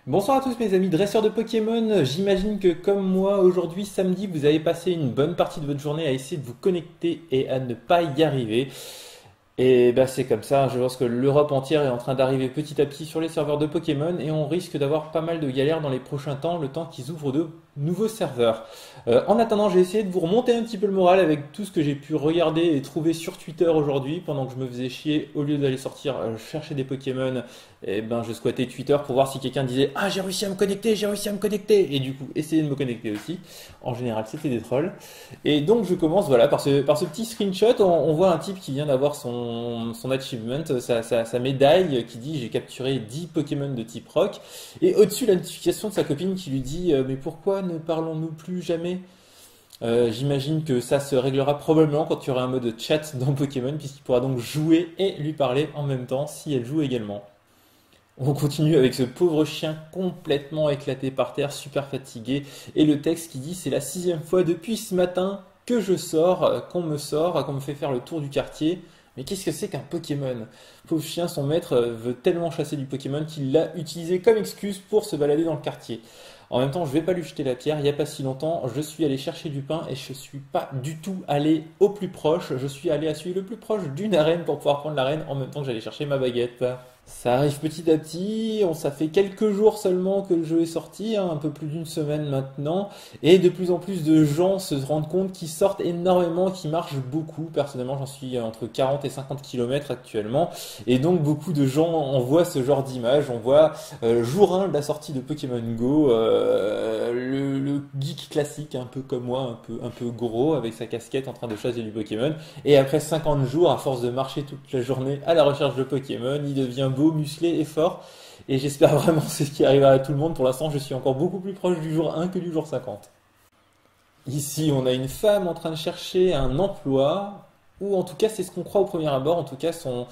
Bonsoir à tous mes amis dresseurs de Pokémon, j'imagine que comme moi aujourd'hui samedi vous avez passé une bonne partie de votre journée à essayer de vous connecter et à ne pas y arriver. Et bah c'est comme ça, je pense que l'Europe entière est en train d'arriver petit à petit sur les serveurs de Pokémon et on risque d'avoir pas mal de galères dans les prochains temps, le temps qu'ils ouvrent de nouveaux serveurs. En attendant, j'ai essayé de vous remonter un petit peu le moral avec tout ce que j'ai pu regarder et trouver sur Twitter aujourd'hui pendant que je me faisais chier au lieu d'aller sortir chercher des Pokémon. Et ben je squattais Twitter pour voir si quelqu'un disait ah j'ai réussi à me connecter, j'ai réussi à me connecter et du coup essayer de me connecter aussi. En général c'était des trolls. Et donc je commence voilà par ce petit screenshot, on voit un type qui vient d'avoir son achievement, sa médaille qui dit j'ai capturé 10 Pokémon de type rock. Et au-dessus la notification de sa copine qui lui dit mais pourquoi ne parlons-nous plus jamais. J'imagine que ça se réglera probablement quand tu auras un mode chat dans Pokémon puisqu'il pourra donc jouer et lui parler en même temps si elle joue également. On continue avec ce pauvre chien complètement éclaté par terre, super fatigué, et le texte qui dit c'est la 6e fois depuis ce matin que je sors, qu'on me fait faire le tour du quartier. Mais qu'est-ce que c'est qu'un Pokémon? Pauvre chien, son maître veut tellement chasser du Pokémon qu'il l'a utilisé comme excuse pour se balader dans le quartier. En même temps, je vais pas lui jeter la pierre, il n'y a pas si longtemps, je suis allé chercher du pain et je suis pas du tout allé au plus proche, je suis allé à celui le plus proche d'une arène pour pouvoir prendre l'arène en même temps que j'allais chercher ma baguette. Ça arrive petit à petit, ça fait quelques jours seulement que le jeu est sorti, hein, un peu plus d'une semaine maintenant, et de plus en plus de gens se rendent compte qu'ils sortent énormément, qu'ils marchent beaucoup. Personnellement, j'en suis entre 40 et 50 km actuellement, et donc beaucoup de gens envoient ce genre d'image. On voit jour 1 de la sortie de Pokémon Go, le geek classique, un peu comme moi, un peu gros, avec sa casquette en train de chasser du Pokémon, et après 50 jours, à force de marcher toute la journée à la recherche de Pokémon, il devient beau, musclé et fort. Et j'espère vraiment que c'est ce qui arrivera à tout le monde. Pour l'instant, je suis encore beaucoup plus proche du jour 1 que du jour 50. Ici, on a une femme en train de chercher un emploi. Ou en tout cas, c'est ce qu'on croit au premier abord. En tout cas, son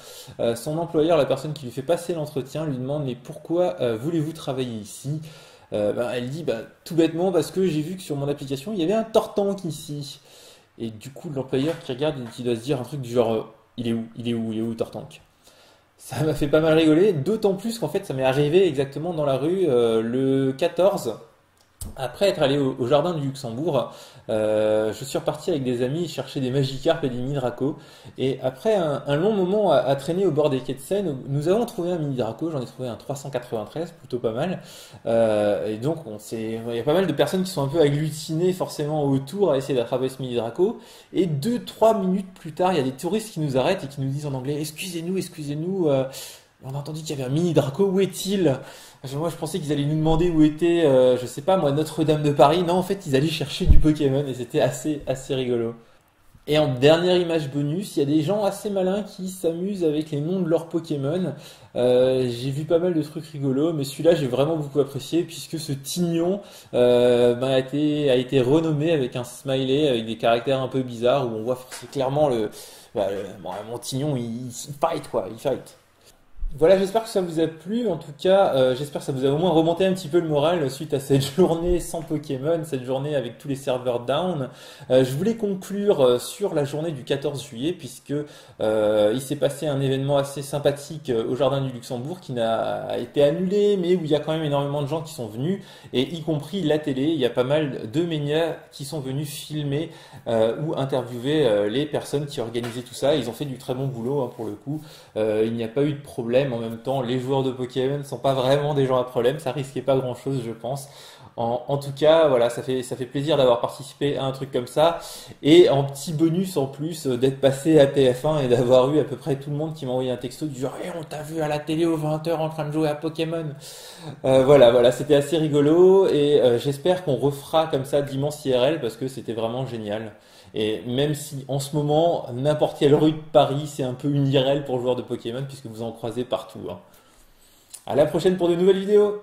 employeur, la personne qui lui fait passer l'entretien, lui demande mais pourquoi voulez-vous travailler ici? Elle dit tout bêtement parce que j'ai vu que sur mon application, il y avait un Tortank ici. Et du coup, l'employeur qui regarde et qui doit se dire un truc du genre il est où? Il est où? Il est où Tortank? Ça m'a fait pas mal rigoler, d'autant plus qu'en fait ça m'est arrivé exactement dans la rue le 14. Après être allé au jardin du Luxembourg, je suis reparti avec des amis chercher des Magikarp et des mini Draco. Et après un long moment à traîner au bord des quais de Seine, nous avons trouvé un mini Draco, j'en ai trouvé un 393, plutôt pas mal. Et donc il y a pas mal de personnes qui sont un peu agglutinées forcément autour à essayer d'attraper ce mini Draco. Et 2, 3 minutes plus tard, il y a des touristes qui nous arrêtent et qui nous disent en anglais excusez-nous, excusez-nous, on a entendu qu'il y avait un mini Draco, où est-il? Moi, je pensais qu'ils allaient nous demander où était, je sais pas, moi, Notre-Dame de Paris. Non, en fait, ils allaient chercher du Pokémon et c'était assez rigolo. Et en dernière image bonus, il y a des gens assez malins qui s'amusent avec les noms de leurs Pokémon. J'ai vu pas mal de trucs rigolos, mais celui-là, j'ai vraiment beaucoup apprécié puisque ce Tignon a été renommé avec un smiley, avec des caractères un peu bizarres où on voit c'est clairement mon Tignon, il fight quoi, il fight. Voilà, j'espère que ça vous a plu. En tout cas, j'espère que ça vous a au moins remonté un petit peu le moral suite à cette journée sans Pokémon, cette journée avec tous les serveurs down. Je voulais conclure sur la journée du 14 juillet puisque il s'est passé un événement assez sympathique au Jardin du Luxembourg qui n'a été annulé, mais où il y a quand même énormément de gens qui sont venus et y compris la télé. Il y a pas mal de médias qui sont venus filmer ou interviewer les personnes qui organisaient tout ça. Ils ont fait du très bon boulot hein, pour le coup. Il n'y a pas eu de problème. En même temps, les joueurs de Pokémon ne sont pas vraiment des gens à problème. Ça risquait pas grand-chose, je pense. En tout cas, voilà, ça fait plaisir d'avoir participé à un truc comme ça. Et en petit bonus en plus, d'être passé à TF1 et d'avoir eu à peu près tout le monde qui m'a envoyé un texto du genre, on t'a vu à la télé aux 20h en train de jouer à Pokémon. Voilà, c'était assez rigolo. Et j'espère qu'on refera comme ça d'immenses IRL parce que c'était vraiment génial. Et même si en ce moment, n'importe quelle rue de Paris, c'est un peu une IRL pour joueurs de Pokémon, puisque vous en croisez partout. Hein. À la prochaine pour de nouvelles vidéos!